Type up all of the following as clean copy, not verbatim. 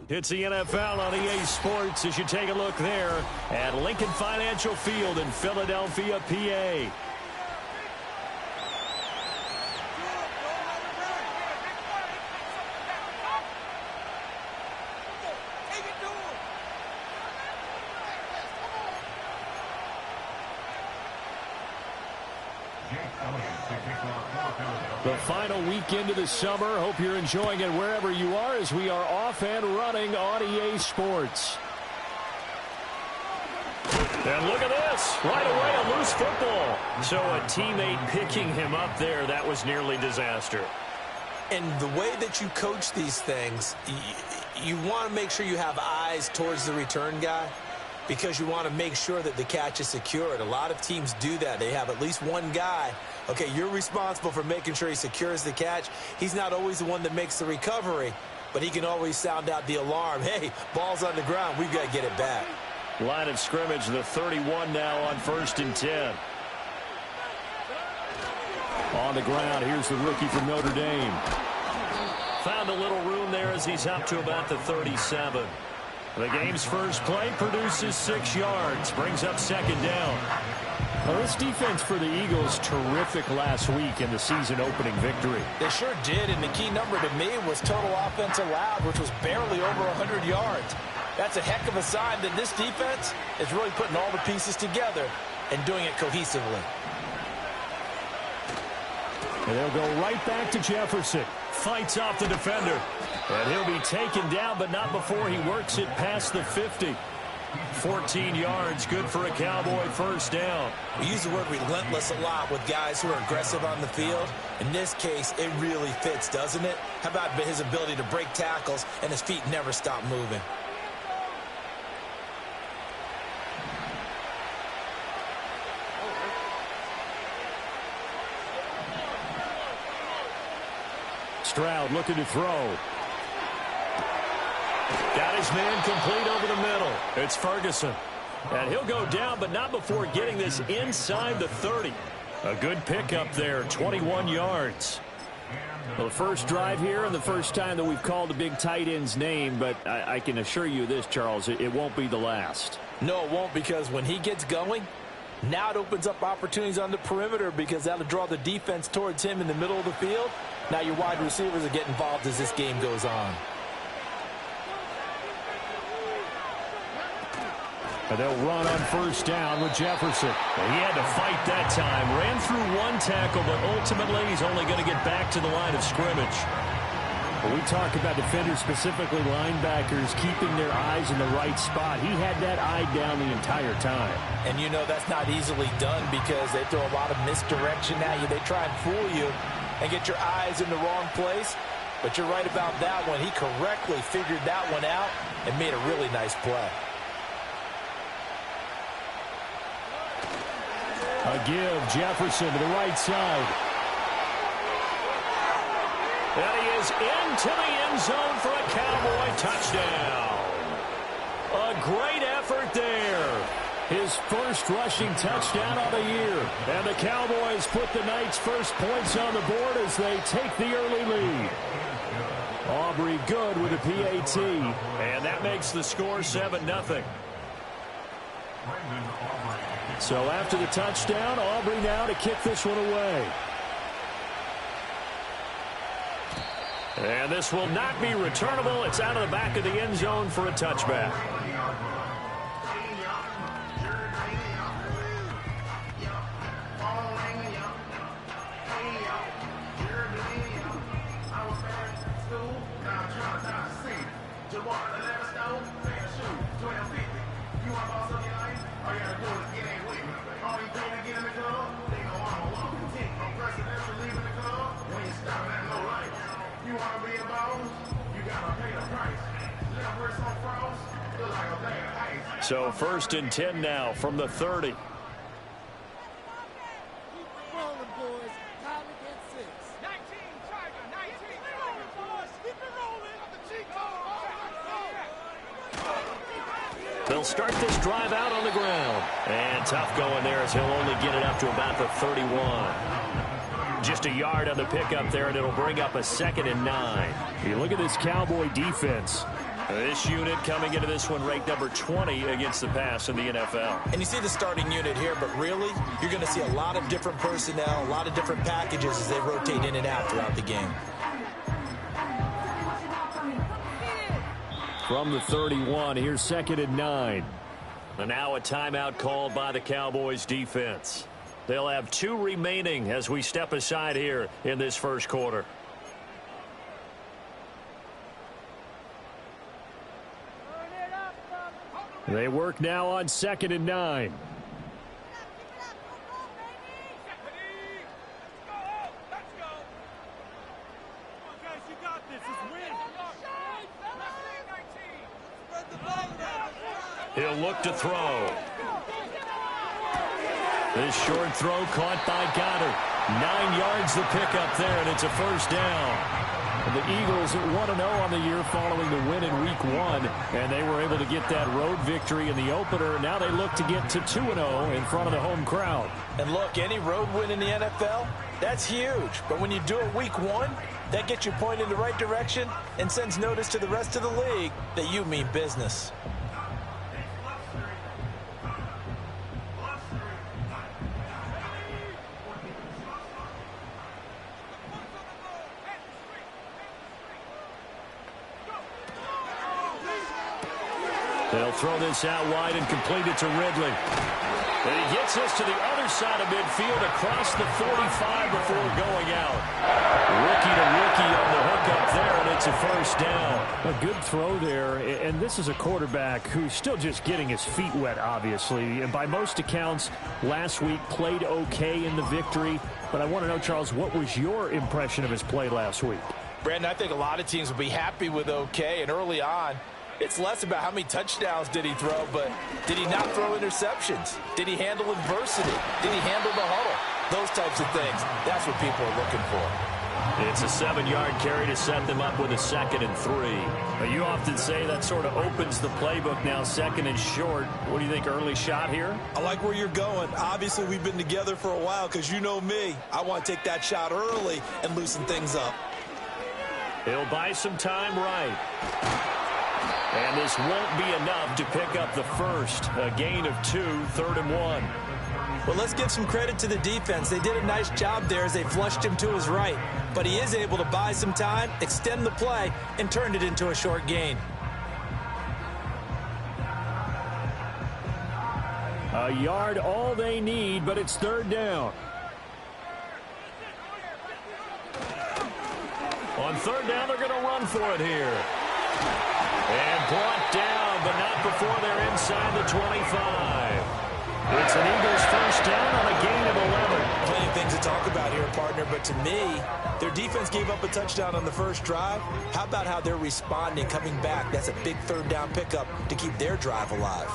It's the NFL on EA Sports as you take a look there at Lincoln Financial Field in Philadelphia, PA. The final weekend of the summer. Hope you're enjoying it wherever you are as we are off and running on EA Sports. And look at this. Right away, a loose football. So a teammate picking him up there, that was nearly disaster. And the way that you coach these things, you want to make sure you have eyes towards the return guy, because you want to make sure that the catch is secured. A lot of teams do that. They have at least one guy. Okay, you're responsible for making sure he secures the catch. He's not always the one that makes the recovery, but he can always sound out the alarm. Hey, ball's on the ground. We've got to get it back. Line of scrimmage, the 31 now on 1st and 10. On the ground, here's the rookie from Notre Dame. Found a little room there as he's up to about the 37. The game's first play produces 6 yards, brings up 2nd down. Well, this defense for the Eagles, terrific last week in the season-opening victory. They sure did, and the key number to me was total offense allowed, which was barely over 100 yards. That's a heck of a sign that this defense is really putting all the pieces together and doing it cohesively. And they'll go right back to Jefferson. Fights off the defender. And he'll be taken down, but not before he works it past the 50. 14 yards, good for a Cowboy first down. We use the word relentless a lot with guys who are aggressive on the field. In this case, it really fits, doesn't it? How about his ability to break tackles and his feet never stop moving? Stroud looking to throw. Got his man complete over the middle. It's Ferguson. And he'll go down, but not before getting this inside the 30. A good pickup there, 21 yards. Well, the first drive here and the first time that we've called a big tight end's name, but I can assure you this, Charles, it won't be the last. No, it won't, because when he gets going, now it opens up opportunities on the perimeter, because that'll draw the defense towards him in the middle of the field. Now your wide receivers will get involved as this game goes on. And they'll run on first down with Jefferson. Well, he had to fight that time. Ran through one tackle, but ultimately he's only going to get back to the line of scrimmage. Well, we talk about defenders, specifically linebackers, keeping their eyes in the right spot. He had that eye down the entire time. And you know that's not easily done, because they throw a lot of misdirection at you. They try and fool you and get your eyes in the wrong place. But you're right about that one. He correctly figured that one out and made a really nice play. A give, Jefferson to the right side. And he is into the end zone for a Cowboy touchdown. A great effort there. His first rushing touchdown of the year. And the Cowboys put the night's first points on the board as they take the early lead. Aubrey good with a PAT. And that makes the score 7-0. So after the touchdown, Aubrey now to kick this one away. And this will not be returnable. It's out of the back of the end zone for a touchback. So 1st and 10 now from the 30. They'll start this drive out on the ground. And tough going there as he'll only get it up to about the 31. Just a yard on the pickup there, and it'll bring up a 2nd and 9. You look at this Cowboy defense. This unit coming into this one ranked number 20 against the pass in the NFL. And you see the starting unit here, but really, you're going to see a lot of different personnel, a lot of different packages as they rotate in and out throughout the game. From the 31, here's 2nd and 9. And now a timeout called by the Cowboys defense. They'll have 2 remaining as we step aside here in this first quarter. They work now on 2nd and 9. He'll look to throw. This short throw caught by Goddard. 9 yards the pickup there, and it's a first down. The Eagles 1-0 on the year following the win in Week 1, and they were able to get that road victory in the opener. Now they look to get to 2-0 in front of the home crowd. And look, any road win in the NFL, that's huge. But when you do it Week 1, that gets you pointed in the right direction and sends notice to the rest of the league that you mean business. They'll throw this out wide and complete it to Ridley. And he gets this to the other side of midfield across the 45 before going out. Rookie to rookie on the hook up there, and it's a first down. A good throw there, and this is a quarterback who's still just getting his feet wet, obviously. And by most accounts, last week played okay in the victory. But I want to know, Charles, what was your impression of his play last week? Brandon, I think a lot of teams will be happy with okay, and early on, it's less about how many touchdowns did he throw, but did he not throw interceptions? Did he handle adversity? Did he handle the huddle? Those types of things. That's what people are looking for. It's a 7-yard carry to set them up with a 2nd and 3. You often say that sort of opens the playbook now, 2nd and short. What do you think, early shot here? I like where you're going. Obviously, we've been together for a while because you know me. I want to take that shot early and loosen things up. He'll buy some time right. And this won't be enough to pick up the first. A gain of 2, 3rd and 1. Well, let's give some credit to the defense. They did a nice job there as they flushed him to his right. But he is able to buy some time, extend the play, and turn it into a short gain. A yard all they need, but it's 3rd down. On 3rd down, they're going to run for it here. And brought down, but not before they're inside the 25. It's an Eagles first down on a gain of 11. Plenty of things to talk about here, partner, but to me, their defense gave up a touchdown on the first drive. How about how they're responding, coming back? That's a big 3rd down pickup to keep their drive alive.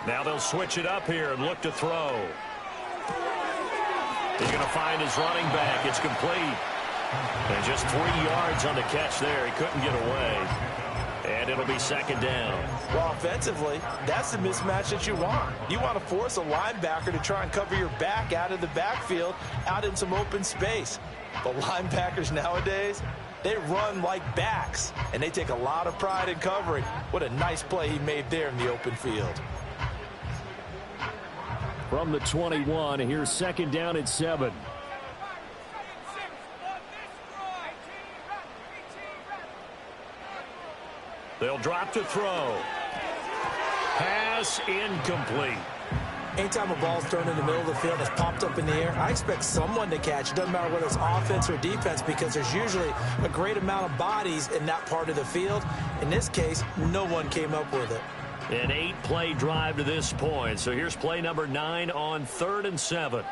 Now they'll switch it up here and look to throw. He's going to find his running back. It's complete. And just 3 yards on the catch there. He couldn't get away. And it'll be 2nd down. Well, offensively, that's the mismatch that you want. You want to force a linebacker to try and cover your back out of the backfield, out in some open space. But linebackers nowadays, they run like backs, and they take a lot of pride in covering. What a nice play he made there in the open field. From the 21, here's 2nd down at 7. They'll drop to throw. Pass incomplete. Anytime a ball's thrown in the middle of the field and it's popped up in the air, I expect someone to catch. It doesn't matter whether it's offense or defense because there's usually a great amount of bodies in that part of the field. In this case, no one came up with it. An 8-play drive to this point. So here's play number 9 on 3rd and 7.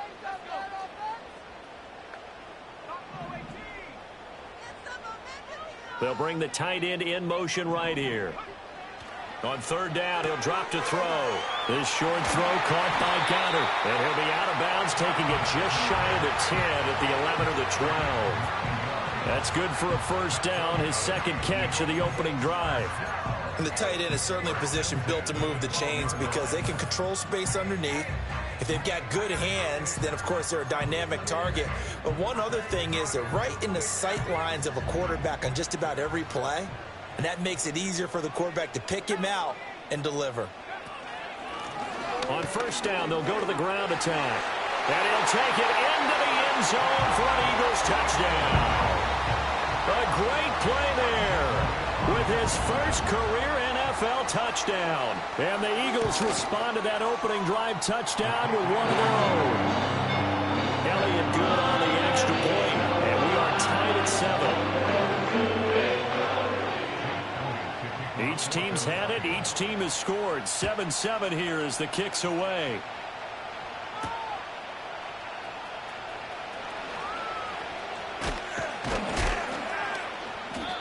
They'll bring the tight end in motion right here. On 3rd down, he'll drop to throw. This short throw caught by Goddard. And he'll be out of bounds, taking it just shy of the 10 at the 11 or the 12. That's good for a first down, his second catch of the opening drive. And the tight end is certainly a position built to move the chains because they can control space underneath. If they've got good hands, then, of course, they're a dynamic target. But one other thing is they're right in the sight lines of a quarterback on just about every play, and that makes it easier for the quarterback to pick him out and deliver. On first down, they'll go to the ground attack. And he'll take it into the end zone for an Eagles touchdown. A great play there with his first career NFL touchdown. And the Eagles respond to that opening drive touchdown with one of their own. Elliott good on the extra point, and we are tied at 7. Each team's had it. Each team has scored. 7-7 here as the kick's away.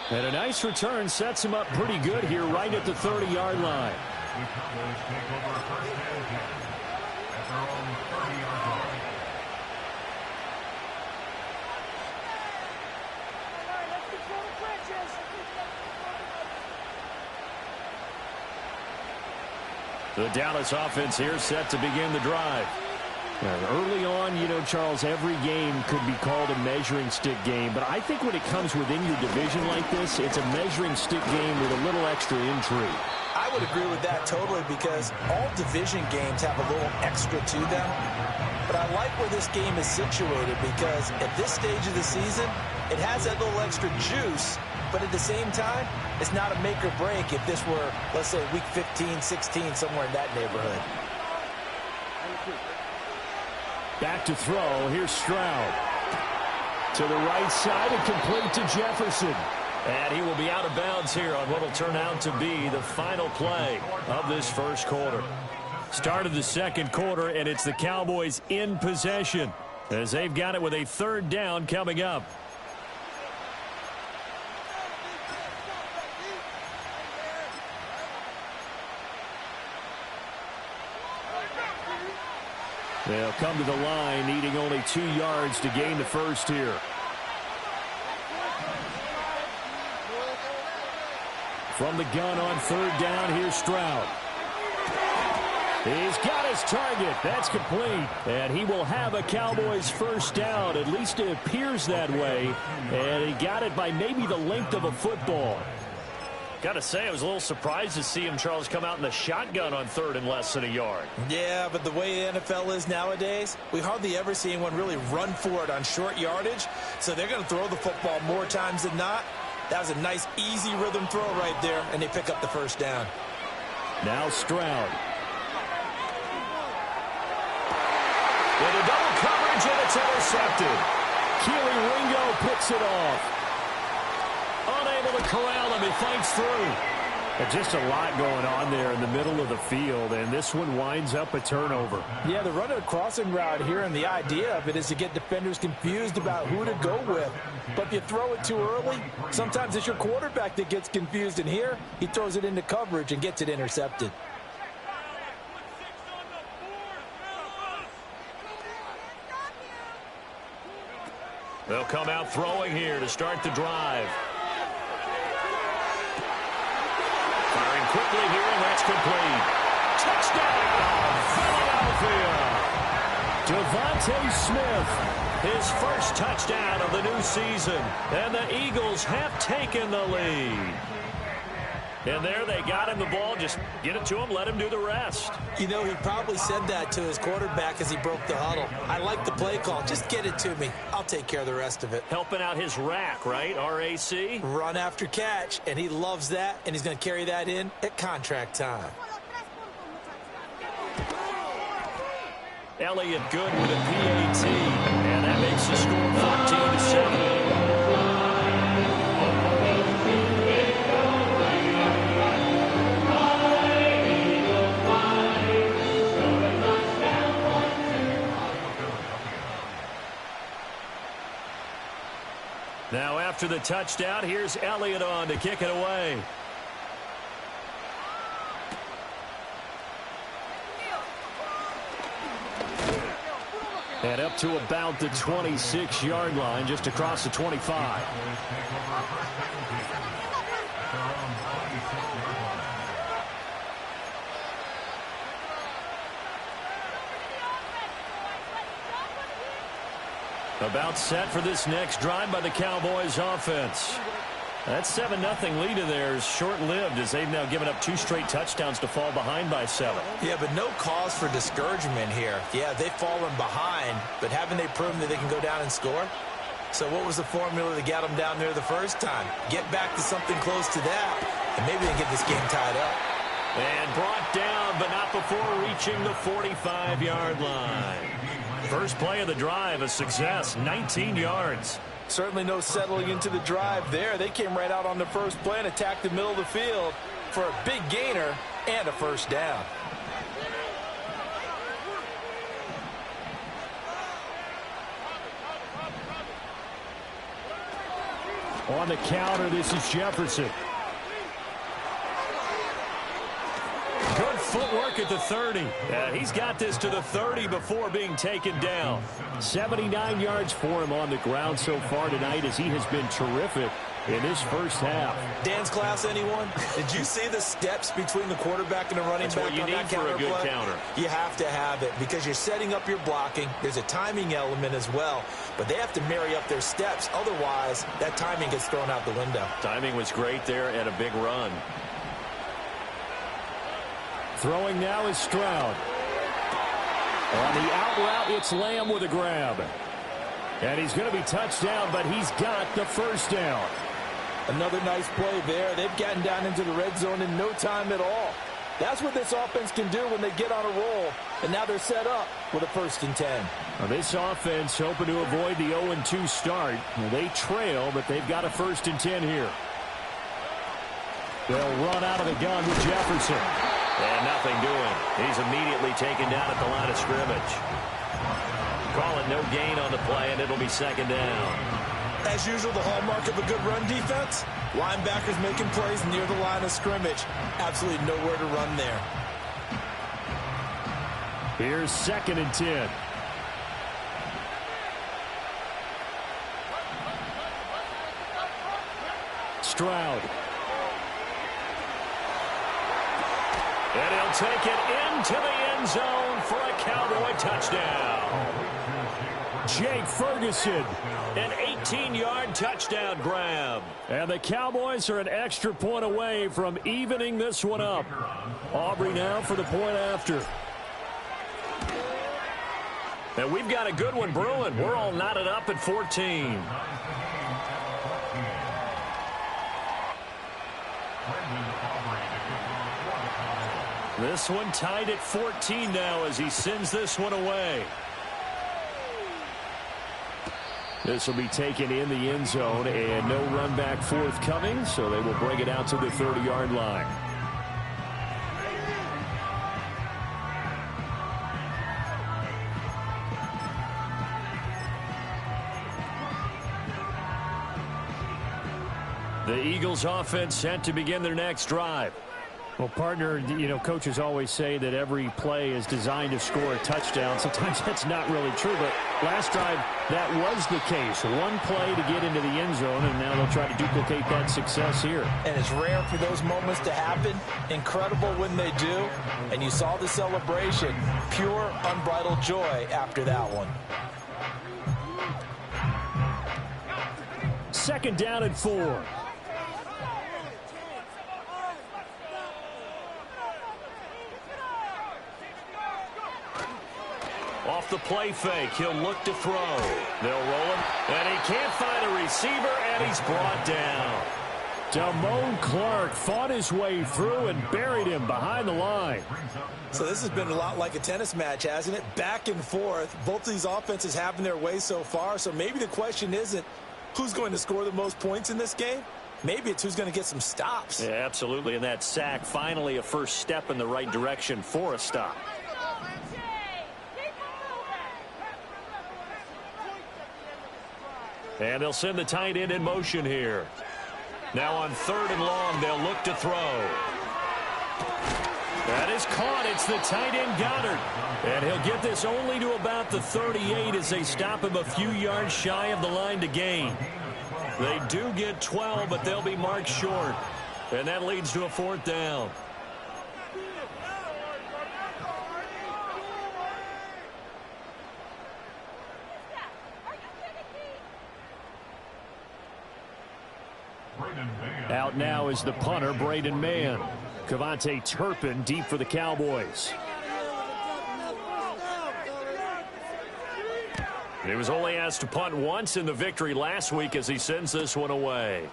And a nice return sets him up pretty good here right at the 30-yard line. The Cowboys take over first and 10 at their own 30-yard line. The Dallas offense here set to begin the drive. Early on, you know, Charles, every game could be called a measuring stick game. But I think when it comes within your division like this, it's a measuring stick game with a little extra intrigue. I would agree with that totally because all division games have a little extra to them. But I like where this game is situated because at this stage of the season, it has that little extra juice. But at the same time, it's not a make or break if this were, let's say, week 15, 16, somewhere in that neighborhood. Back to throw. Here's Stroud. To the right side and complete to Jefferson. And he will be out of bounds here on what will turn out to be the final play of this first quarter. Start of the second quarter, and it's the Cowboys in possession as they've got it with a third down coming up. They'll come to the line, needing only 2 yards to gain the first here. From the gun on third down, here's Stroud. He's got his target. That's complete. And he will have a Cowboys first down. At least it appears that way. And he got it by maybe the length of a football. Got to say, I was a little surprised to see him, Charles, come out in the shotgun on third and less than a yard. Yeah, but the way the NFL is nowadays, we hardly ever see anyone really run for it on short yardage. So they're going to throw the football more times than not. That was a nice, easy rhythm throw right there, and they pick up the first down. Now Stroud. With a double coverage, and it's intercepted. Keely Ringo picks it off. Unable to corral him. He fights through. And just a lot going on there in the middle of the field, and this one winds up a turnover. Yeah, they're running a crossing route here, and the idea of it is to get defenders confused about who to go with. But if you throw it too early, sometimes it's your quarterback that gets confused, and here he throws it into coverage and gets it intercepted. They'll come out throwing here to start the drive. Firing quickly here, and that's complete. Touchdown, Philadelphia. Devontae Smith, his first touchdown of the new season. And the Eagles have taken the lead. And there they got him the ball. Just get it to him, let him do the rest. You know, he probably said that to his quarterback as he broke the huddle. I like the play call. Just get it to me. I'll take care of the rest of it. Helping out his rack, right? RAC? Run after catch, and he loves that, and he's going to carry that in at contract time. Elliott good with a PAT, and that makes the score 14-7. Now after the touchdown, here's Elliott on to kick it away. And up to about the 26-yard line, just across the 25. About set for this next drive by the Cowboys offense. That 7-0 lead of theirs short-lived as they've now given up 2 straight touchdowns to fall behind by 7. Yeah, but no cause for discouragement here. Yeah, they've fallen behind, but haven't they proven that they can go down and score? So what was the formula that got them down there the first time? Get back to something close to that, and maybe they can get this game tied up. And brought down, but not before reaching the 45-yard line. First play of the drive, a success, 19 yards. Certainly no settling into the drive there. They came right out on the first play and attacked the middle of the field for a big gainer and a first down. On the counter, this is Jefferson. Good footwork at the 30. He's got this to the 30 before being taken down. 79 yards for him on the ground so far tonight as he has been terrific in this first half. Dance class, anyone? Did you see the steps between the quarterback and the running That's back what you on need that for counter a good play? counter. You have to have it because you're setting up your blocking. There's a timing element as well, but they have to marry up their steps. Otherwise, that timing gets thrown out the window. Timing was great there and a big run. Throwing now is Stroud. On the out route, it's Lamb with a grab. And he's going to be touched down, but he's got the first down. Another nice play there. They've gotten down into the red zone in no time at all. That's what this offense can do when they get on a roll. And now they're set up with a 1st and 10. Now this offense hoping to avoid the 0-2 start. Well, they trail, but they've got a 1st and 10 here. They'll run out of the gun with Jefferson. And nothing doing. He's immediately taken down at the line of scrimmage. Call it no gain on the play, and it'll be 2nd down. As usual, the hallmark of a good run defense, linebackers making plays near the line of scrimmage. Absolutely nowhere to run there. Here's 2nd and 10. Stroud. And he'll take it into the end zone for a Cowboy touchdown. Jake Ferguson. An 18-yard touchdown grab. And the Cowboys are an extra point away from evening this one up. Aubrey now for the point after. And we've got a good one brewing. We're all knotted up at 14. This one tied at 14 now as he sends this one away. This will be taken in the end zone and no run back forthcoming, so they will bring it out to the 30-yard line. The Eagles offense set to begin their next drive. Well, partner, you know, coaches always say that every play is designed to score a touchdown. Sometimes that's not really true, but last drive, that was the case. One play to get into the end zone, and now they'll try to duplicate that success here. And it's rare for those moments to happen. Incredible when they do. And you saw the celebration. Pure, unbridled joy after that one. 2nd down and 4. Off the play fake, he'll look to throw. They'll roll him, and he can't find a receiver, and he's brought down. Damone Clark fought his way through and buried him behind the line. So this has been a lot like a tennis match, hasn't it? Back and forth. Both of these offenses having their way so far, so maybe the question isn't who's going to score the most points in this game. Maybe it's who's going to get some stops. Yeah, absolutely, and that sack, finally a first step in the right direction for a stop. And they'll send the tight end in motion here. Now on 3rd and long, they'll look to throw. That is caught. It's the tight end Goddard. And he'll get this only to about the 38 as they stop him a few yards shy of the line to gain. They do get 12, but they'll be marked short. And that leads to a 4th down. Out now is the punter, Braden Mann. Cavante Turpin deep for the Cowboys. He was only asked to punt once in the victory last week as he sends this one away.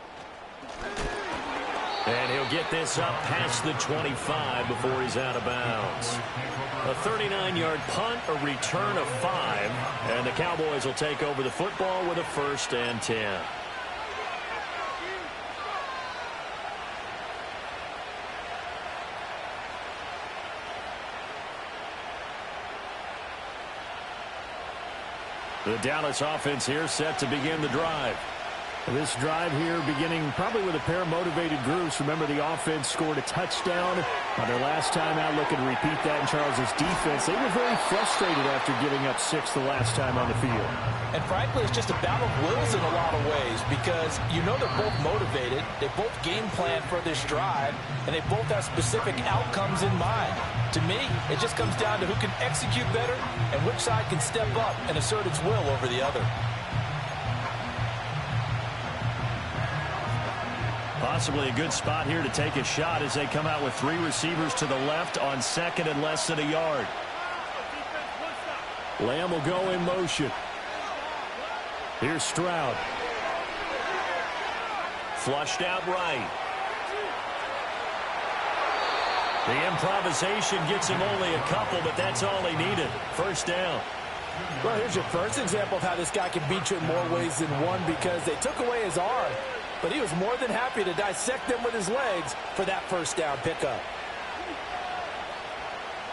And he'll get this up past the 25 before he's out of bounds. A 39-yard punt, a return of 5, and the Cowboys will take over the football with a 1st and 10. The Dallas offense here set to begin the drive. This drive here beginning probably with a pair of motivated groups. Remember, the offense scored a touchdown on their last time out, looking to repeat that in Charles's defense. They were very frustrated after giving up 6 the last time on the field. And frankly, it's just a battle of wills in a lot of ways because you know they're both motivated. They both game plan for this drive, and they both have specific outcomes in mind. To me, it just comes down to who can execute better and which side can step up and assert its will over the other. Possibly a good spot here to take a shot as they come out with 3 receivers to the left on 2nd and less than a yard. Lamb will go in motion. Here's Stroud. Flushed out right. The improvisation gets him only a couple, but that's all he needed. 1st down. Well, here's your first example of how this guy can beat you in more ways than one because they took away his arm, but he was more than happy to dissect them with his legs for that 1st down pickup.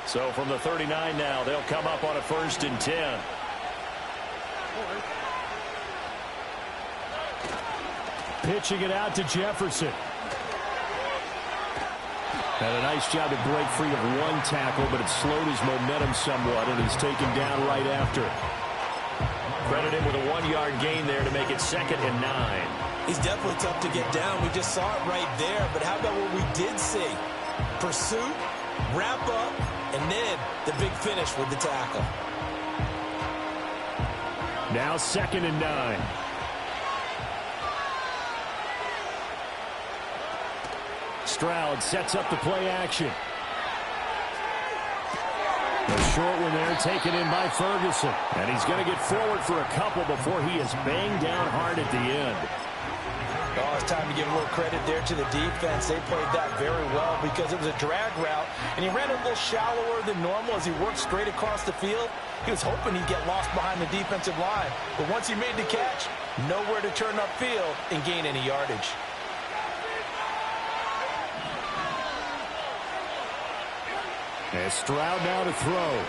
So from the 39 now, they'll come up on a 1st and 10. Pitching it out to Jefferson. Had a nice job to break free of 1 tackle, but it slowed his momentum somewhat, and he's taken down right after. Credit him with a 1-yard gain there to make it 2nd and 9. He's definitely tough to get down. We just saw it right there. But how about what we did see? Pursuit, wrap up, and then the big finish with the tackle. Now 2nd and 9. Stroud sets up the play action. A short one there taken in by Ferguson. And he's going to get forward for a couple before he is banged down hard at the end. Oh, it's time to give a little credit there to the defense. They played that very well because it was a drag route, and he ran a little shallower than normal as he worked straight across the field. He was hoping he'd get lost behind the defensive line, but once he made the catch, nowhere to turn upfield and gain any yardage. And Stroud now to throw.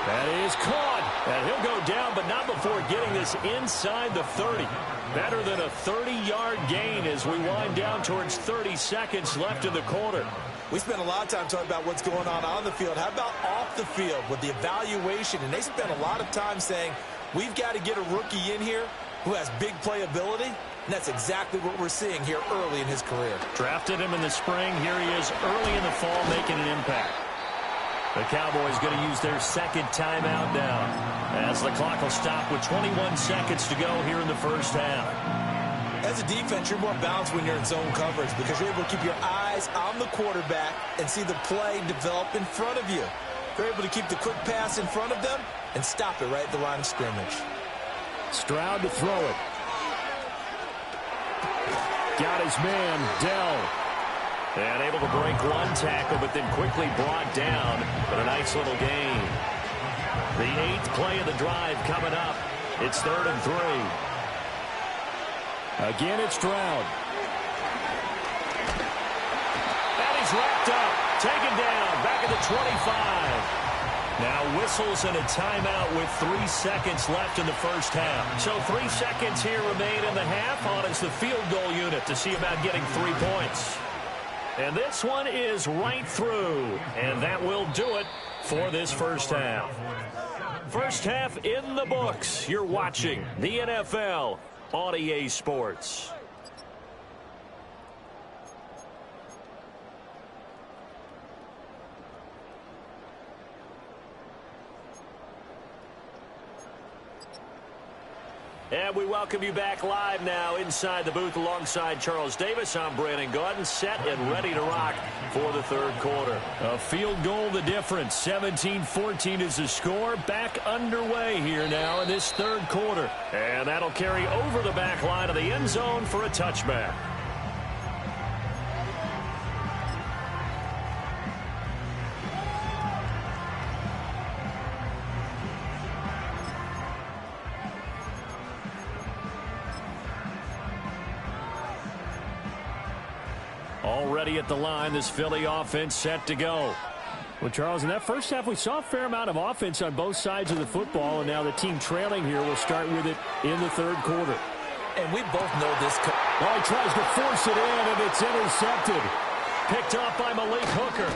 That is caught. And he'll go down, but not before getting this inside the 30. Better than a 30-yard gain as we wind down towards 30 seconds left in the quarter. We spent a lot of time talking about what's going on the field. How about off the field with the evaluation? And they spent a lot of time saying, we've got to get a rookie in here who has big playability. And that's exactly what we're seeing here early in his career. Drafted him in the spring. Here he is early in the fall making an impact. The Cowboys going to use their 2nd timeout now as the clock will stop with 21 seconds to go here in the 1st half. As a defense, you're more balanced when you're in zone coverage because you're able to keep your eyes on the quarterback and see the play develop in front of you. You're able to keep the quick pass in front of them and stop it right at the line of scrimmage. Stroud to throw it. Got his man, Dell. And able to break 1 tackle, but then quickly brought down. But a nice little gain. The 8th play of the drive coming up. It's 3rd and 3. Again, it's Stroud. And he's wrapped up. Taken down. Back at the 25. Now whistles and a timeout with 3 seconds left in the 1st half. So 3 seconds here remain in the half on as the field goal unit to see about getting 3 points. And this one is right through. And that will do it for this first half. First half in the books. You're watching the NFL on EA Sports. And we welcome you back live now inside the booth alongside Charles Davis. I'm Brandon Gaudin, set and ready to rock for the third quarter. A field goal the difference. 17-14 is the score. Back underway here now in this third quarter. And that'll carry over the back line of the end zone for a touchback. Already at the line, this Philly offense set to go. Well, Charles, in that first half, we saw a fair amount of offense on both sides of the football, and now the team trailing here will start with it in the third quarter. And we both know this. Oh, he tries to force it in, and it's intercepted. Picked off by Malik Hooker.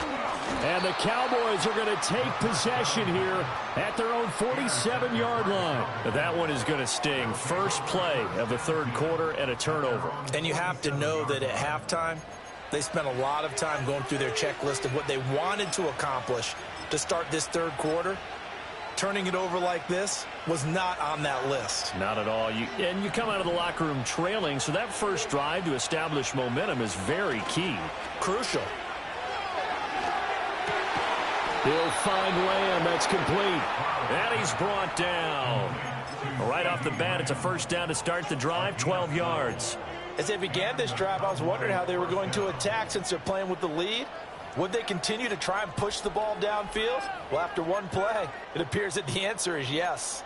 And the Cowboys are going to take possession here at their own 47-yard line. That one is going to sting. First play of the third quarter and a turnover. And you have to know that at halftime, they spent a lot of time going through their checklist of what they wanted to accomplish to start this third quarter. Turning it over like this was not on that list. Not at all. And you come out of the locker room trailing, so that first drive to establish momentum is very key. Crucial. He'll find Lamb. That's complete. And he's brought down. Right off the bat, it's a first down to start the drive, 12 yards. As they began this drive, I was wondering how they were going to attack since they're playing with the lead. Would they continue to try and push the ball downfield? Well, after one play, it appears that the answer is yes.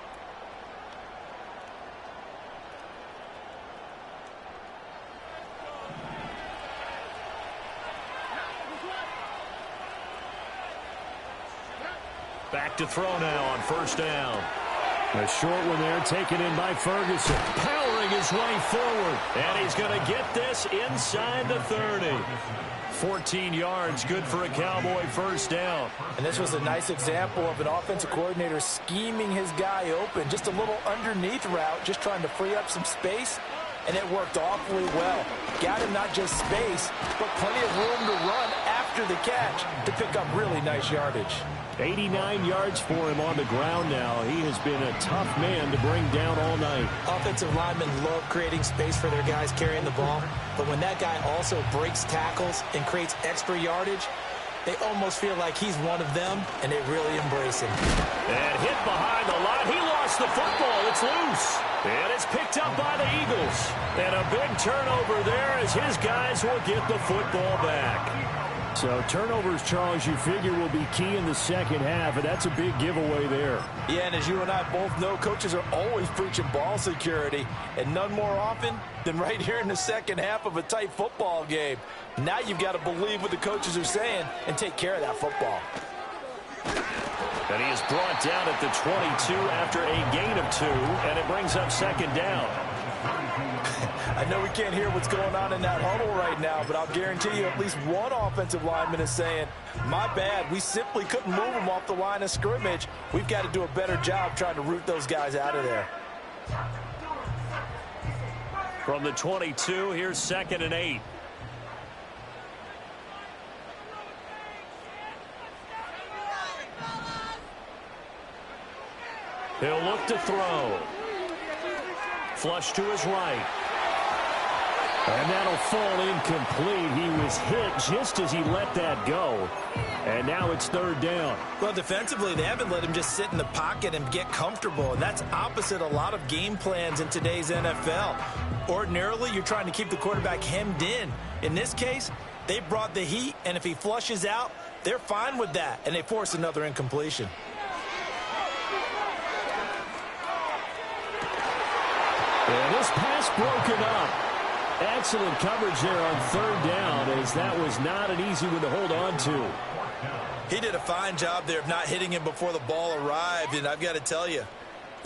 Back to throw now on first down. A short one there, taken in by Ferguson. Powering his way forward. And he's going to get this inside the 30. 14 yards, good for a Cowboy first down. And this was a nice example of an offensive coordinator scheming his guy open. Just a little underneath route, just trying to free up some space. And it worked awfully well. Got him not just space, but plenty of room to run after the catch to pick up really nice yardage. 89 yards for him on the ground now. He has been a tough man to bring down all night. Offensive linemen love creating space for their guys carrying the ball, but when that guy also breaks tackles and creates extra yardage, they almost feel like he's one of them, and they really embrace him. And hit behind the line. He lost the football. It's loose. And it's picked up by the Eagles. And a big turnover there as his guys will get the football back. So turnovers, Charles, you figure will be key in the second half, and that's a big giveaway there. Yeah, and as you and I both know, coaches are always preaching ball security, and none more often than right here in the second half of a tight football game. Now you've got to believe what the coaches are saying and take care of that football. And he is brought down at the 22 after a gain of 2, and it brings up second down. I know we can't hear what's going on in that huddle right now, but I'll guarantee you at least one offensive lineman is saying, my bad, we simply couldn't move them off the line of scrimmage. We've got to do a better job trying to root those guys out of there. From the 22, here's 2nd and 8. He'll look to throw. Flush to his right. And that'll fall incomplete. He was hit just as he let that go. And now it's third down. Well, defensively, they haven't let him just sit in the pocket and get comfortable. And that's opposite a lot of game plans in today's NFL. Ordinarily, you're trying to keep the quarterback hemmed in. In this case, they brought the heat, and if he flushes out, they're fine with that, and they force another incompletion. And this pass broken up. Excellent coverage there on third down, as that was not an easy one to hold on to. He did a fine job there of not hitting him before the ball arrived, and I've got to tell you,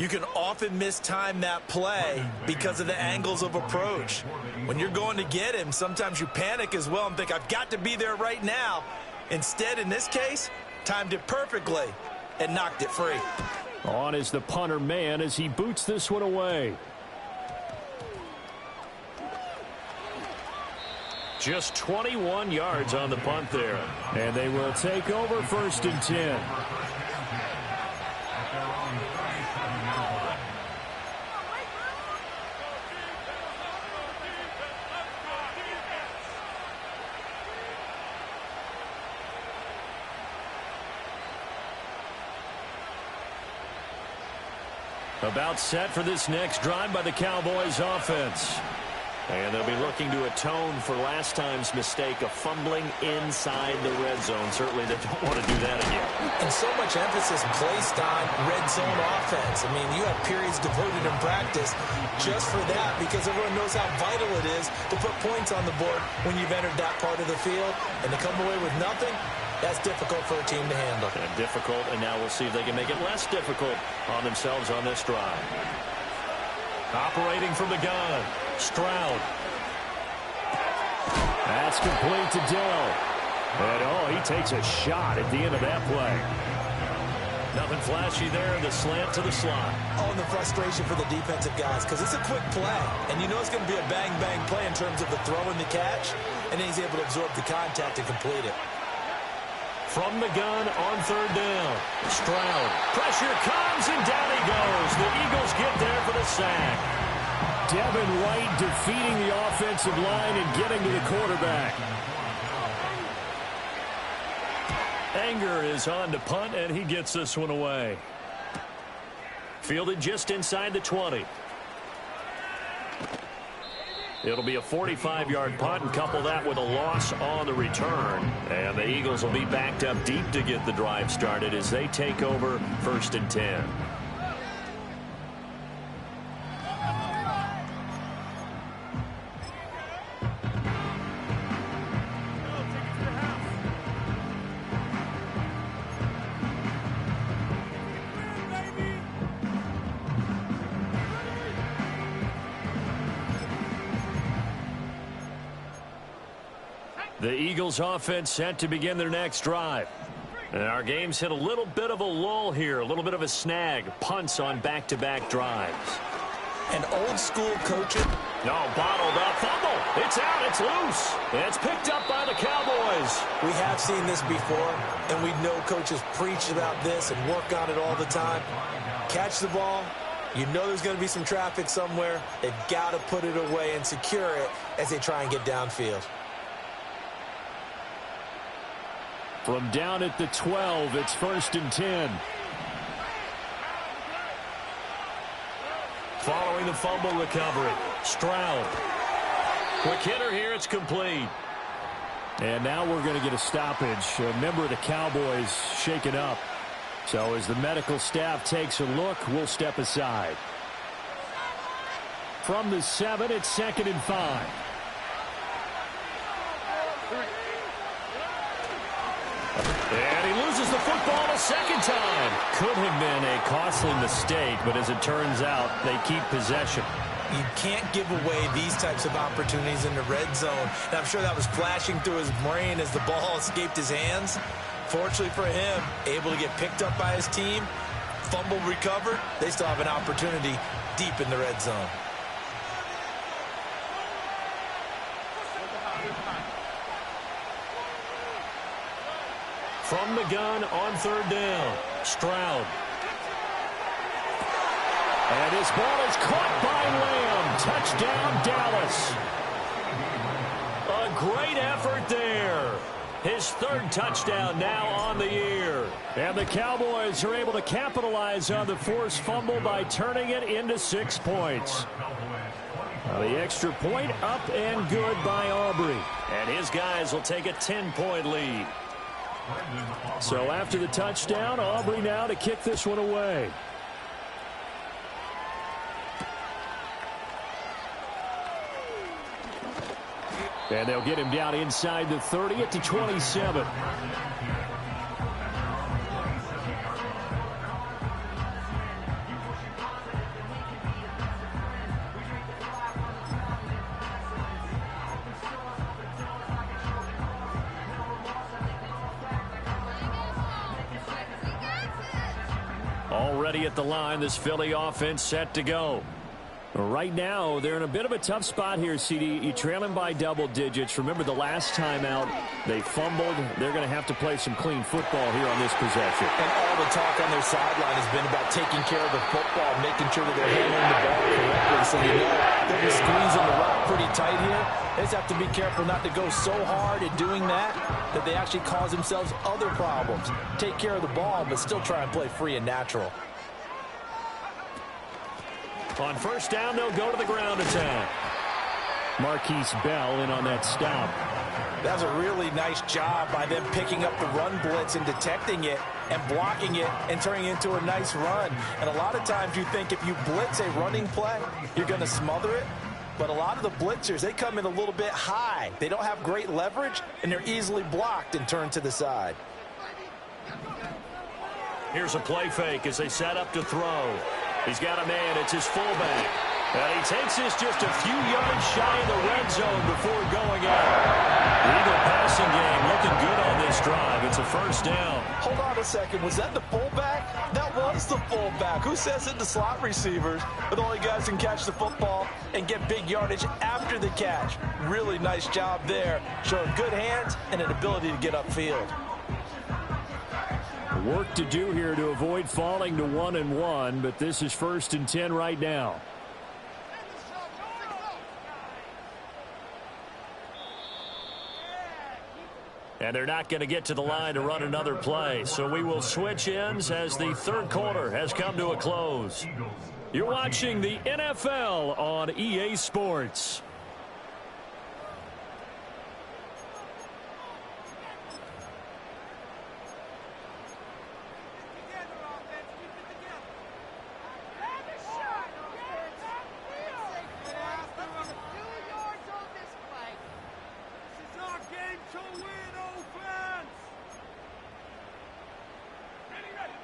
You can often mistime that play because of the angles of approach. When you're going to get him, sometimes you panic as well and think, I've got to be there right now. Instead, in this case, timed it perfectly and knocked it free. On is the punter man as he boots this one away. Just 21 yards on the punt there. And they will take over 1st and 10. About set for this next drive by the Cowboys offense. And they'll be looking to atone for last time's mistake of fumbling inside the red zone. Certainly they don't want to do that again. And so much emphasis placed on red zone offense. I mean, you have periods devoted in practice just for that because everyone knows how vital it is to put points on the board when you've entered that part of the field. And to come away with nothing, that's difficult for a team to handle. And difficult, and now we'll see if they can make it less difficult on themselves on this drive. Operating from the gun, Stroud. That's complete to Dell. And, he takes a shot at the end of that play. Nothing flashy there, the slant to the slot. And the frustration for the defensive guys because it's a quick play. And you know it's going to be a bang-bang play in terms of the throw and the catch. And then he's able to absorb the contact and complete it. From the gun on 3rd down. Stroud. Pressure comes, and down he goes. The Eagles get there for the sack. Devin White defeating the offensive line and getting to the quarterback. Anger is on to punt, and he gets this one away. Fielded just inside the 20. It'll be a 45-yard punt, and couple that with a loss on the return. And the Eagles will be backed up deep to get the drive started as they take over 1st and 10. The Eagles offense set to begin their next drive. And our game's hit a little bit of a lull here, a little bit of a snag. Punts on back-to-back drives. An old-school coaching. No, bottled up. Fumble. It's out. It's loose. And it's picked up by the Cowboys. We have seen this before, and we know coaches preach about this and work on it all the time. Catch the ball. You know there's going to be some traffic somewhere. They've got to put it away and secure it as they try and get downfield. From down at the 12, it's 1st and 10. Following the fumble recovery, Stroud. Quick hitter here, it's complete. And now we're going to get a stoppage. A member of the Cowboys shaken up. So as the medical staff takes a look, we'll step aside. From the 7, it's 2nd and 5. And he loses the football a second time. Could have been a costly mistake, but as it turns out, they keep possession. You can't give away these types of opportunities in the red zone. And I'm sure that was flashing through his brain as the ball escaped his hands. Fortunately for him, able to get picked up by his team, fumble recovered. They still have an opportunity deep in the red zone. From the gun on 3rd down, Stroud. And his ball is caught by Lamb. Touchdown, Dallas. A great effort there. His 3rd touchdown now on the year. And the Cowboys are able to capitalize on the forced fumble by turning it into 6 points. The extra point up and good by Aubrey. And his guys will take a 10-point lead. So after the touchdown, Aubrey now to kick this one away. And they'll get him down inside the 30 at the 27. ready at the line. This Philly offense set to go. Right now, they're in a bit of a tough spot here, CD. You trail them by double digits. Remember the last time out, they fumbled. They're going to have to play some clean football here on this possession. And all the talk on their sideline has been about taking care of the football, making sure that they're handling the ball correctly. So you know they'll be squeezing the rock pretty tight here. They just have to be careful not to go so hard at doing that they actually cause themselves other problems. Take care of the ball, but still try and play free and natural. On first down, they'll go to the ground attack. Marquise Bell in on that stop. That was a really nice job by them picking up the run blitz and detecting it and blocking it and turning it into a nice run. And a lot of times you think if you blitz a running play, you're going to smother it. But a lot of the blitzers, they come in a little bit high. They don't have great leverage, and they're easily blocked and turned to the side. Here's a play fake as they set up to throw. He's got a man. It's his fullback. And he takes this just a few yards shy of the red zone before going out. The Eagle passing game looking good on this drive. It's a first down. Hold on a second. Was that the fullback? That was the fullback. Who says it to slot receivers? But the only guys can catch the football and get big yardage after the catch. Really nice job there. Showing good hands and an ability to get upfield. Work to do here to avoid falling to 1-1, but this is 1st and 10 right now. And they're not going to get to the line to run another play, so we will switch ends as the third quarter has come to a close. You're watching the NFL on EA Sports.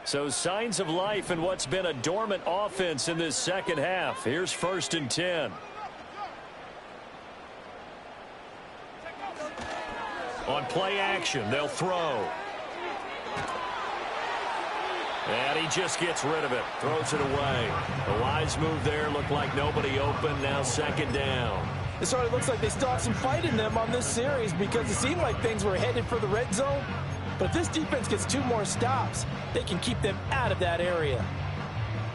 So signs of life in what's been a dormant offense in this second half. Here's 1st and 10. On play action, they'll throw. And he just gets rid of it. Throws it away. A wise move there. Looked like nobody open. Now 2nd down. It sort of looks like they still have some fight in them on this series because it seemed like things were headed for the red zone. But if this defense gets 2 more stops, they can keep them out of that area.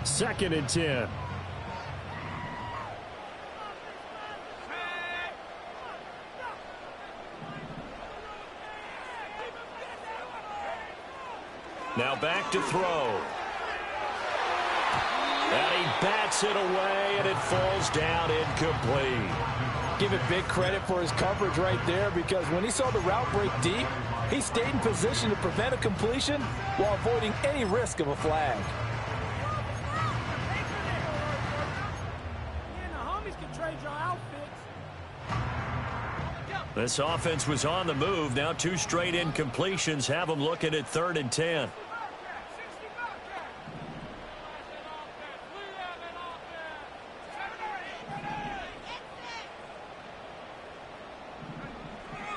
2nd and 10. Now back to throw. And he bats it away, and it falls down incomplete. Give it big credit for his coverage right there because when he saw the route break deep, he stayed in position to prevent a completion while avoiding any risk of a flag. This offense was on the move. Now 2 straight incompletions have them looking at 3rd and 10.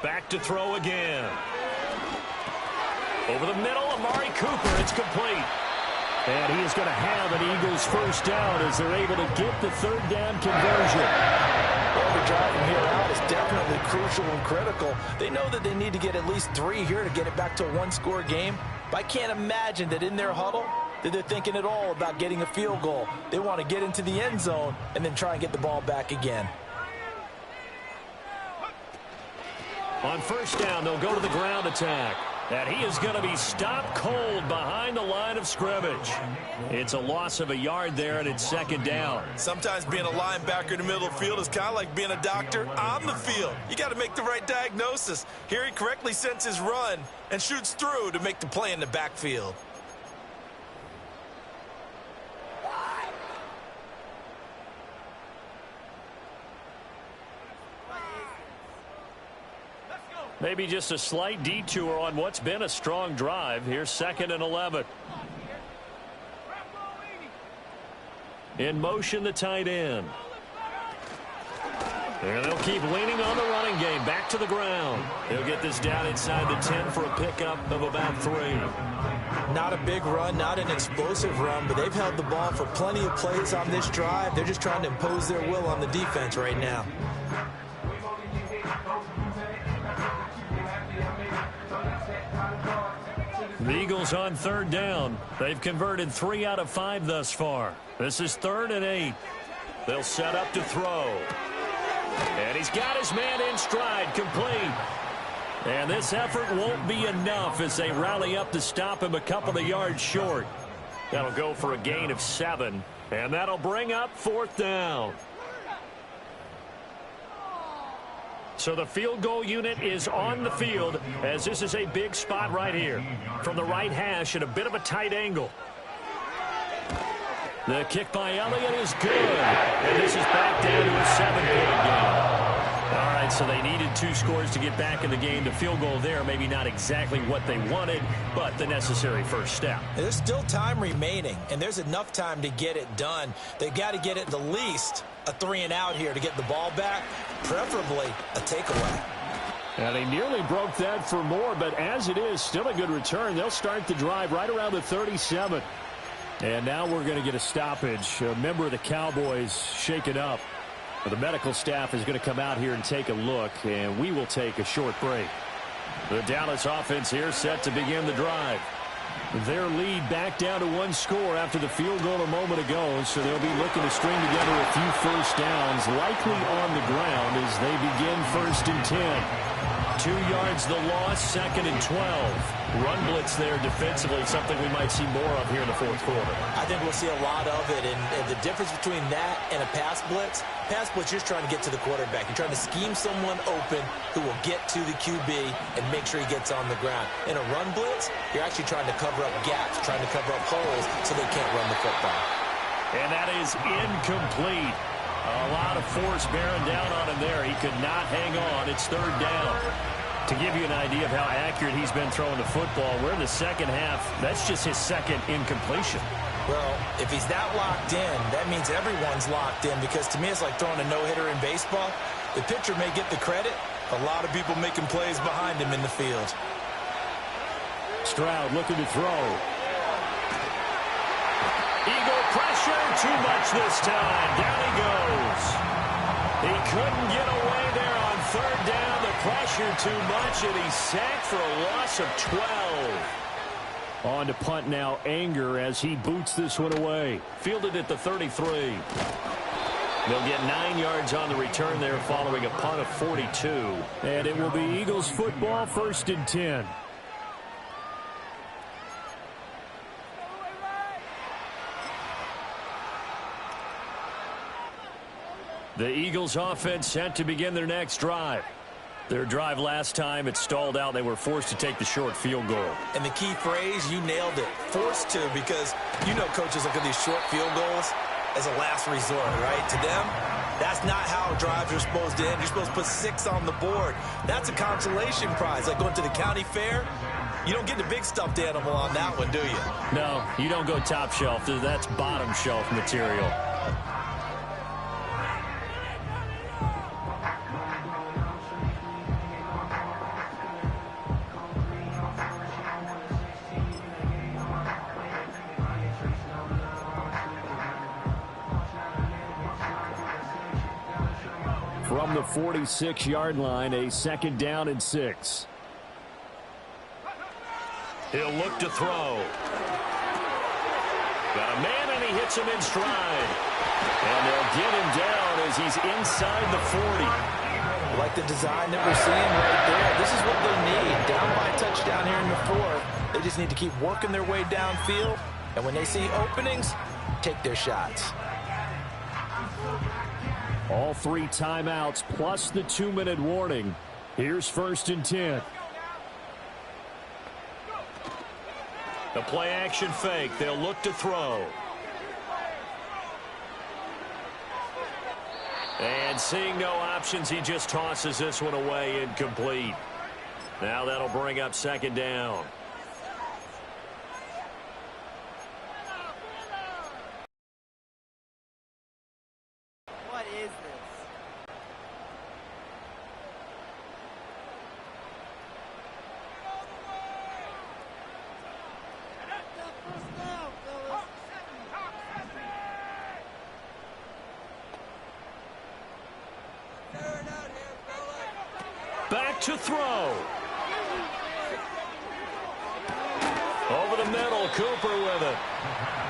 Back to throw again. Over the middle, Amari Cooper. It's complete. And he is going to have an Eagles first down as they're able to get the 3rd down conversion. Well, the drive from here out is definitely crucial and critical. They know that they need to get at least 3 here to get it back to a 1-score game. But I can't imagine that in their huddle that they're thinking at all about getting a field goal. They want to get into the end zone and then try and get the ball back again. On first down, they'll go to the ground attack. And he is going to be stopped cold behind the line of scrimmage. It's a loss of a yard there, and it's 2nd down. Sometimes being a linebacker in the middle of the field is kind of like being a doctor on the field. You got to make the right diagnosis. Here he correctly sends his run and shoots through to make the play in the backfield. Maybe just a slight detour on what's been a strong drive. Here's 2nd and 11. In motion, the tight end. And they'll keep leaning on the running game. Back to the ground. They'll get this down inside the 10 for a pickup of about 3. Not a big run, not an explosive run, but they've held the ball for plenty of plays on this drive. They're just trying to impose their will on the defense right now. The Eagles on 3rd down. They've converted 3 out of 5 thus far. This is 3rd and 8. They'll set up to throw. And he's got his man in stride, complete. And this effort won't be enough as they rally up to stop him a couple of yards short. That'll go for a gain of 7. And that'll bring up 4th down. So the field goal unit is on the field as this is a big spot right here. From the right hash at a bit of a tight angle. The kick by Elliott is good. And this is back down to a 7-point game. All right, so they needed 2 scores to get back in the game. The field goal there, maybe not exactly what they wanted, but the necessary first step. There's still time remaining, and there's enough time to get it done. They've got to get at the least a 3-and-out here to get the ball back, preferably a takeaway. And they nearly broke that for more, but as it is, still a good return. They'll start the drive right around the 37. And now we're going to get a stoppage. A member of the Cowboys shaken up. The medical staff is going to come out here and take a look, and we will take a short break. The Dallas offense here set to begin the drive. Their lead back down to 1 score after the field goal a moment ago, so they'll be looking to string together a few first downs, likely on the ground as they begin 1st and 10. 2 yards the loss, 2nd and 12. Run blitz there defensively, something we might see more of here in the 4th quarter. I think we'll see a lot of it, and the difference between that and a pass blitz, you're just trying to get to the quarterback. You're trying to scheme someone open who will get to the QB and make sure he gets on the ground. In a run blitz, you're actually trying to cover up gaps, trying to cover up holes so they can't run the football. And that is incomplete. A lot of force bearing down on him there. He could not hang on. It's 3rd down. To give you an idea of how accurate he's been throwing the football, we're in the second half. That's just his 2nd incompletion. Well, if he's that locked in, that means everyone's locked in, because to me it's like throwing a no-hitter in baseball. The pitcher may get the credit. A lot of people making plays behind him in the field. Stroud looking to throw. Eagle pressure, too much this time. Down he goes. He couldn't get away there on 3rd down. The pressure too much, and he's sacked for a loss of 12. On to punt now, Anger, as he boots this one away. Fielded at the 33. They'll get 9 yards on the return there following a punt of 42. And it will be Eagles football, 1st and 10. The Eagles offense set to begin their next drive. Their drive last time, it stalled out. They were forced to take the short field goal. And the key phrase, you nailed it, forced to, because you know coaches look at these short field goals as a last resort, right? To them, that's not how drives are supposed to end. You're supposed to put 6 on the board. That's a consolation prize, like going to the county fair. You don't get the big stuffed animal on that one, do you? No, you don't go top shelf. That's bottom shelf material. From the 46-yard line, a 2nd down and 6. He'll look to throw. Got a man, and he hits him in stride. And they'll get him down as he's inside the 40. Like the design that we're seeing right there. This is what they need. Down by a touchdown here in the 4th. They just need to keep working their way downfield. And when they see openings, take their shots. All 3 timeouts plus the 2-minute warning. Here's 1st and 10. The play action fake. They'll look to throw. And seeing no options, he just tosses this one away, incomplete. Now that'll bring up 2nd down. What is this? to throw. Over the middle, Cooper with it.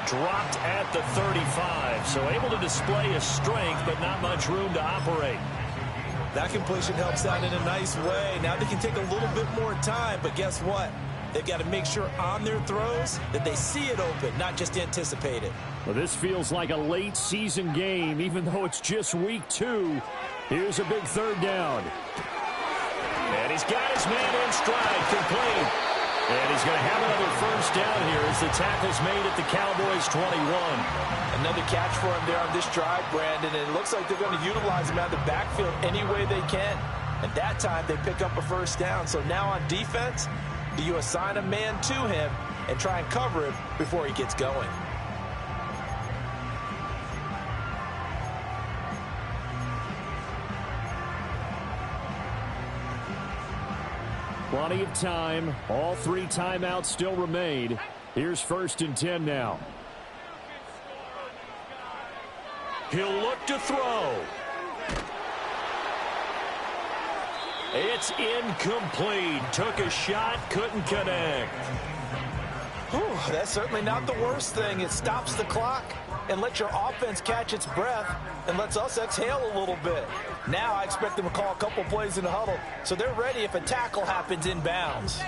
Dropped at the 35, so able to display his strength, but not much room to operate. That completion helps out in a nice way. Now they can take a little bit more time, but guess what? They've got to make sure on their throws that they see it open, not just anticipate it. Well, this feels like a late season game, even though it's just week 2. Here's a big third down. And he's got his man in stride, complete. And he's going to have another first down here as the tackle's made at the Cowboys 21. Another catch for him there on this drive, Brandon, and it looks like they're going to utilize him out of the backfield any way they can. And that time they pick up a first down. So now on defense, do you assign a man to him and try and cover him before he gets going? Plenty of time. All 3 timeouts still remain. Here's 1st and 10 now. He'll look to throw. It's incomplete. Took a shot, couldn't connect. Whew, that's certainly not the worst thing. It stops the clock and lets your offense catch its breath and lets us exhale a little bit. Now I expect them to call a couple plays in the huddle, so they're ready if a tackle happens inbounds.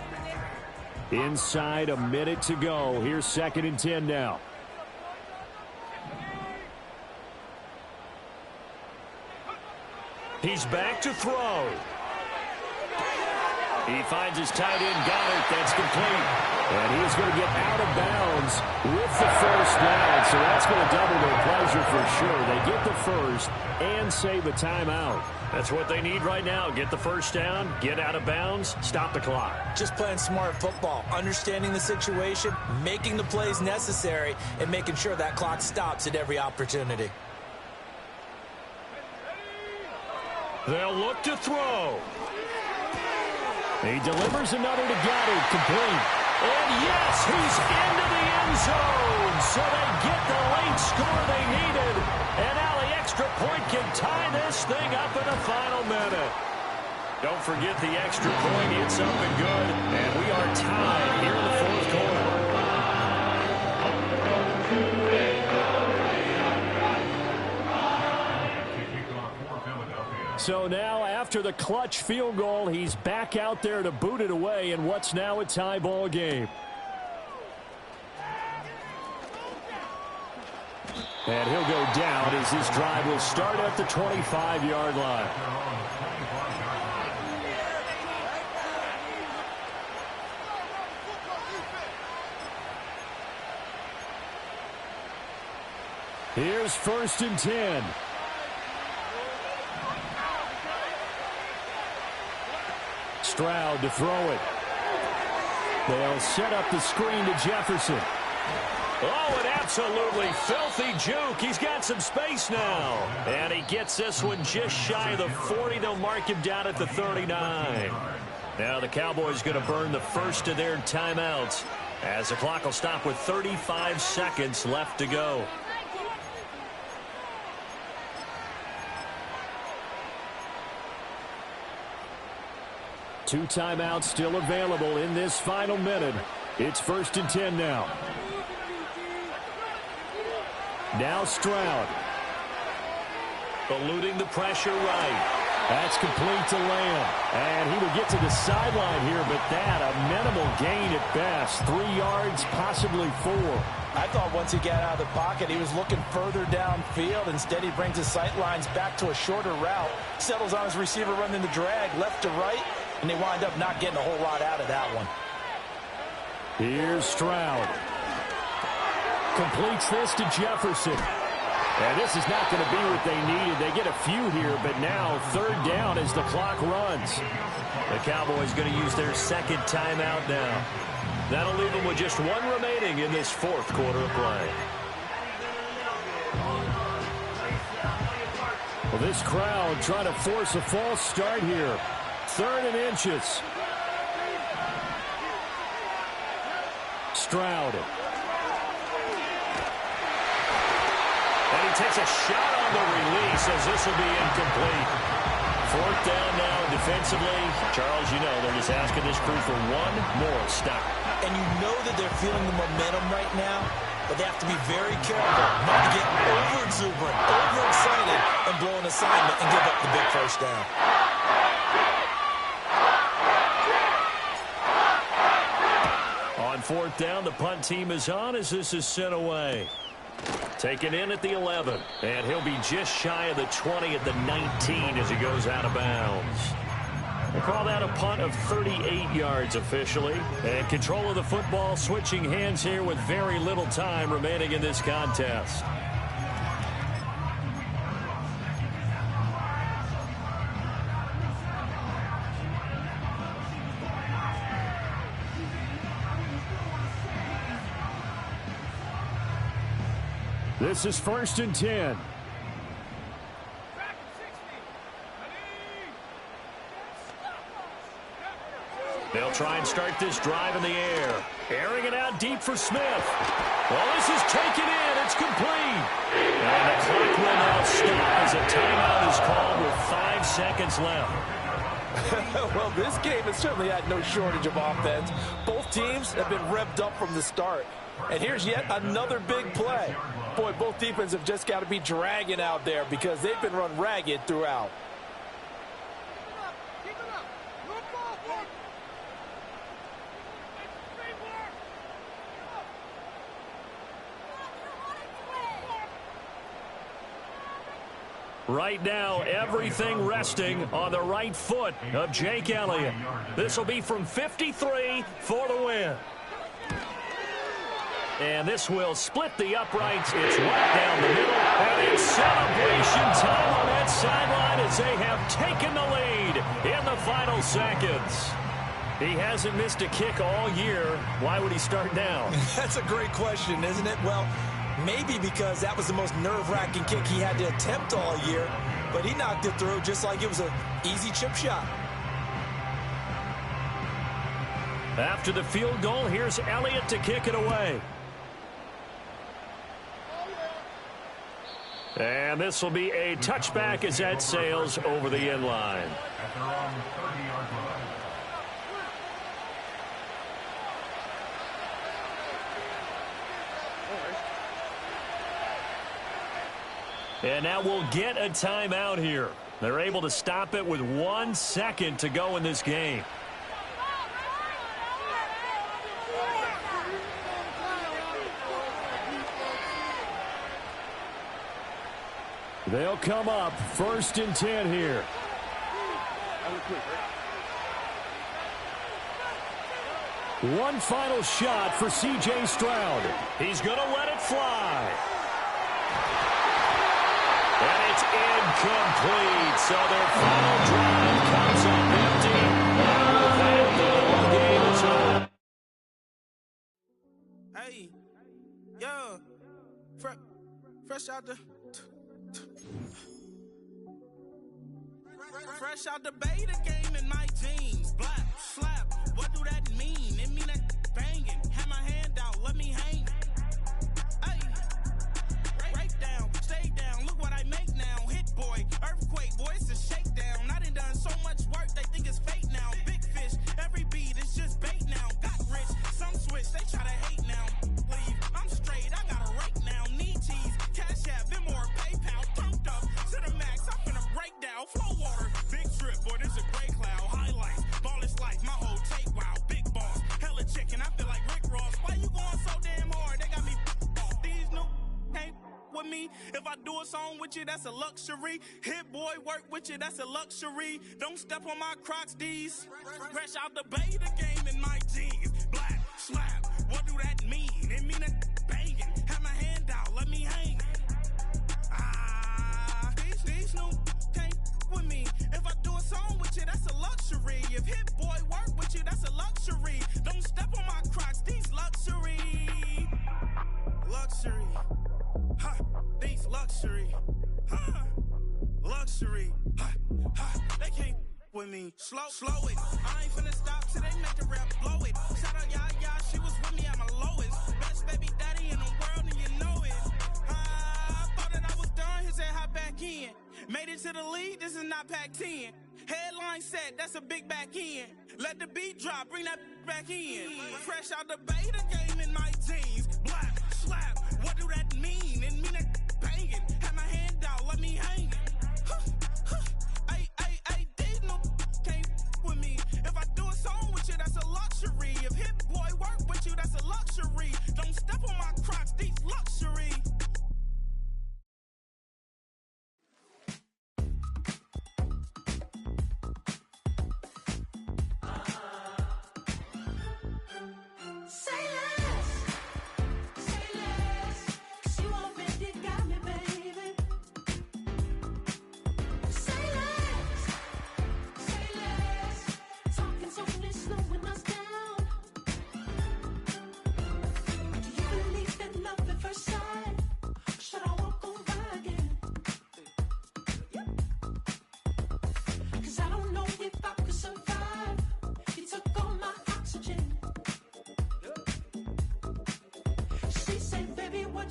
Inside a minute to go. Here's 2nd and 10 now. He's back to throw. He finds his tight end, Goddard. That's complete. And he is going to get out of bounds with the first down. So that's going to double their pleasure for sure. They get the first and save a timeout. That's what they need right now. Get the first down, get out of bounds, stop the clock. Just playing smart football, understanding the situation, making the plays necessary, and making sure that clock stops at every opportunity. They'll look to throw. He delivers another to Goddard, complete. And yes, he's into the end zone. So they get the late score they needed. And now the extra point can tie this thing up in the final minute. Don't forget the extra point. He hit something good. And we are tied here in the 4th quarter. So now after the clutch field goal, he's back out there to boot it away in what's now a tie ball game. And he'll go down as this drive will start at the 25-yard line. Here's 1st and 10. Stroud to throw it. They'll set up the screen to Jefferson. Oh, an absolutely filthy juke. He's got some space now. And he gets this one just shy of the 40. They'll mark him down at the 39. Now the Cowboys going to burn the first of their timeouts as the clock will stop with 35 seconds left to go. Two timeouts still available in this final minute. It's 1st and 10 now. Now Stroud. Eluding the pressure right. That's complete to Lamb. And he will get to the sideline here, but that a minimal gain at best. 3 yards, possibly 4. I thought once he got out of the pocket, he was looking further downfield. Instead, he brings his sight lines back to a shorter route, settles on his receiver running the drag left to right, and they wind up not getting a whole lot out of that one. Here's Stroud. Completes this to Jefferson. And this is not going to be what they needed. They get a few here, but now 3rd down as the clock runs. The Cowboys going to use their second timeout now. That'll leave them with just 1 remaining in this 4th quarter of play. Well, this crowd trying to force a false start here. 3rd and inches. Stroud. And he takes a shot on the release as this will be incomplete. Fourth down now defensively. Charles, you know, they're just asking this crew for one more stop. And you know that they're feeling the momentum right now, but they have to be very careful not to get over-exuberant, overexcited, and blow an assignment and give up the big first down. On fourth down, the punt team is on as this is sent away. Taken in at the 11, and he'll be just shy of the 20 at the 19 as he goes out of bounds. We'll call that a punt of 38 yards officially. And control of the football switching hands here with very little time remaining in this contest. This is 1st and 10. They'll try and start this drive in the air. Airing it out deep for Smith. Well, this is taken in. It's complete. And the clock will now stop as a timeout is called with 5 seconds left. Well, this game has certainly had no shortage of offense. Both teams have been revved up from the start. And here's yet another big play. Boy, both defenses have just got to be dragging out there because they've been run ragged throughout. Right now, everything resting on the right foot of Jake Elliott. This will be from 53 for the win. And this will split the uprights. It's right down the middle. And it's celebration time on that sideline as they have taken the lead in the final seconds. He hasn't missed a kick all year. Why would he start now? That's a great question, isn't it? Well, maybe because that was the most nerve-wracking kick he had to attempt all year, but he knocked it through just like it was an easy chip shot. After the field goal, here's Elliott to kick it away. And this will be a touchback as that sails over the end line. At their own 30-yard line. And now we'll get a timeout here. They're able to stop it with 1 second to go in this game. They'll come up 1st and 10 here. One final shot for C.J. Stroud. He's going to let it fly. And it's incomplete. So their final drive comes up empty. And with that, the game is over. Hey, yo, fresh out the... Fresh out the beta game in my jeans. Black, slap, what do that mean? It mean that banging. Have my hand out, let me hang. Hey, break down, stay down, look what I make now. Hit boy, earthquake, boy, it's a shakedown. I done so much work, they think it's fake now. Big fish, every beat is just bait now. Got rich, some switch, they try to hate now. Leave, I'm straight, I got a rake now. Need cheese, cash app, Venmo or PayPal. Pumped up to the max, I'm finna break down. Flow water, big trip, boy, this a gray cloud. Highlights, ball is life, my whole take, wow. Big boss, hella chicken, I feel like Rick Ross. Why you going so damn hard? They got me off. These new can't with me. If I do a song with you, that's a luxury. Hit boy, work with you, that's a luxury. Don't step on my Crocs, these. Fresh out the beta game in my jeans. Black, slap, what do that mean? It mean that banging. Have my hand out, let me hang. These new can't with me. If I do a song with you, that's a luxury. If hit boy work with you, that's a luxury. Don't step on my Crocs, these luxury. Luxury. Ha, these luxury. Ha, luxury. Ha, ha, they can't with me. Slow it. I ain't finna stop till they make the rap blow it. Shout out Yaya, she was with me at my lowest. Best baby daddy in the world and you know it. I thought that I was done, he said hop back in. Made it to the lead, this is not Pac-10. Headline set, that's a big back end. Let the beat drop, bring that back in. Fresh out the beta game in my jeans. Black, slap, what do that mean? It mean that banging. Have my hand out, let me hang it. Ay, these no can't with me. If I do a song with you, that's a luxury. If Hit Boy work with you, that's a luxury. Don't step on my Crocs, these luxury.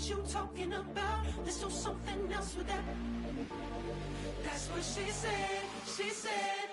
You talking about? Let's do something else with that. That's what she said. She said.